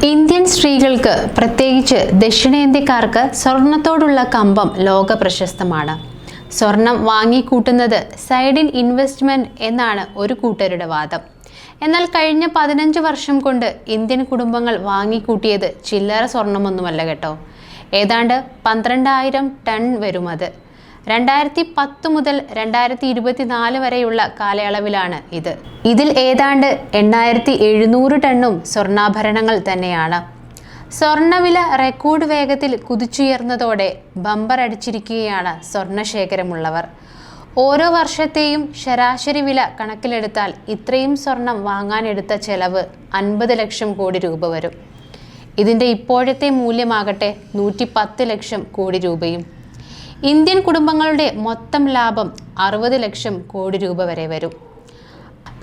Indian സ്ത്രീകൾക്ക്, പ്രത്യേകിച്ച് ദക്ഷിണേന്ത്യക്കാർക്ക് സ്വർണത്തോടുള്ള കമ്പം ലോക പ്രശസ്തമാണ്. സ്വർണം വാങ്ങിക്കൂട്ടുന്നത് സൈഡ് ഇൻവെസ്റ്റ്മെന്റ് എന്നാണ് ഒരു കൂട്ടരുടെ വാദം. എന്നാൽ കഴിഞ്ഞ 15 വർഷം കൊണ്ട് ഇന്ത്യൻ കുടുംബങ്ങൾ വാങ്ങിക്കൂട്ടിയത് ചില്ലറ സ്വർണമൊന്നുമല്ല കേട്ടോ. ഏതാണ്ട് 12,000 ടൺ വരുമത്. 2010 മുതൽ 2024 വരെയുള്ള കാലയളവിലാണ് ഇത്. ഇതിൽ ഏതാണ്ട് 8,700 ടണ്ണും സ്വർണ്ണാഭരണങ്ങൾ തന്നെയാണ്. സ്വർണ്ണവില റെക്കോർഡ് വേഗത്തിൽ കുതിച്ചുയർന്നതോടെ ബമ്പർ അടിച്ചിരിക്കുകയാണ് സ്വർണ്ണശേഖരമുള്ളവർ. ഓരോ വർഷത്തെയും ശരാശരി വില കണക്കിലെടുത്താൽ ഇത്രയും സ്വർണം വാങ്ങാനെടുത്ത ചെലവ് 50 ലക്ഷം കോടി രൂപ വരും. ഇതിൻ്റെ ഇപ്പോഴത്തെ മൂല്യമാകട്ടെ 110 ലക്ഷം കോടി രൂപയും. ഇന്ത്യൻ കുടുംബങ്ങളുടെ മൊത്തം ലാഭം 60 ലക്ഷം കോടി രൂപ വരെ വരും.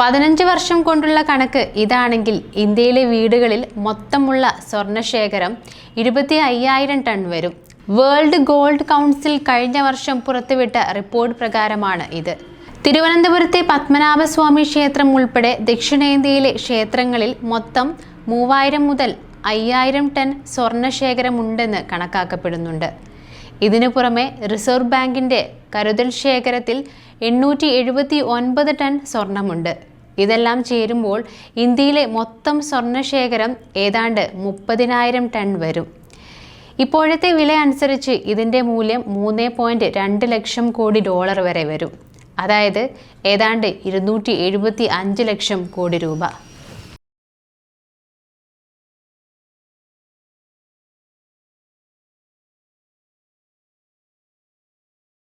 15 വർഷം കൊണ്ടുള്ള കണക്ക് ഇതാണെങ്കിൽ ഇന്ത്യയിലെ വീടുകളിൽ മൊത്തമുള്ള സ്വർണ്ണശേഖരം 25,000 ടൺ വരും. വേൾഡ് ഗോൾഡ് കൗൺസിൽ കഴിഞ്ഞ വർഷം പുറത്തുവിട്ട റിപ്പോർട്ട് പ്രകാരമാണ് ഇത്. തിരുവനന്തപുരത്തെ പത്മനാഭസ്വാമി ക്ഷേത്രം ഉൾപ്പെടെ ദക്ഷിണേന്ത്യയിലെ ക്ഷേത്രങ്ങളിൽ മൊത്തം 3,000 മുതൽ 5,000 ടൺ സ്വർണ്ണശേഖരമുണ്ടെന്ന് കണക്കാക്കപ്പെടുന്നുണ്ട്. ഇതിനു പുറമെ റിസർവ് ബാങ്കിന്റെ കരുതൽ ശേഖരത്തിൽ 879 ടൺ സ്വർണമുണ്ട്. ഇതെല്ലാം ചേരുമ്പോൾ ഇന്ത്യയിലെ മൊത്തം സ്വർണ്ണശേഖരം ഏതാണ്ട് 30,000 ടൺ വരും. ഇപ്പോഴത്തെ വില അനുസരിച്ച് ഇതിൻ്റെ മൂല്യം $3.2 ലക്ഷം കോടി വരെ വരും. അതായത് ഏതാണ്ട് 275 ലക്ഷം കോടി രൂപ.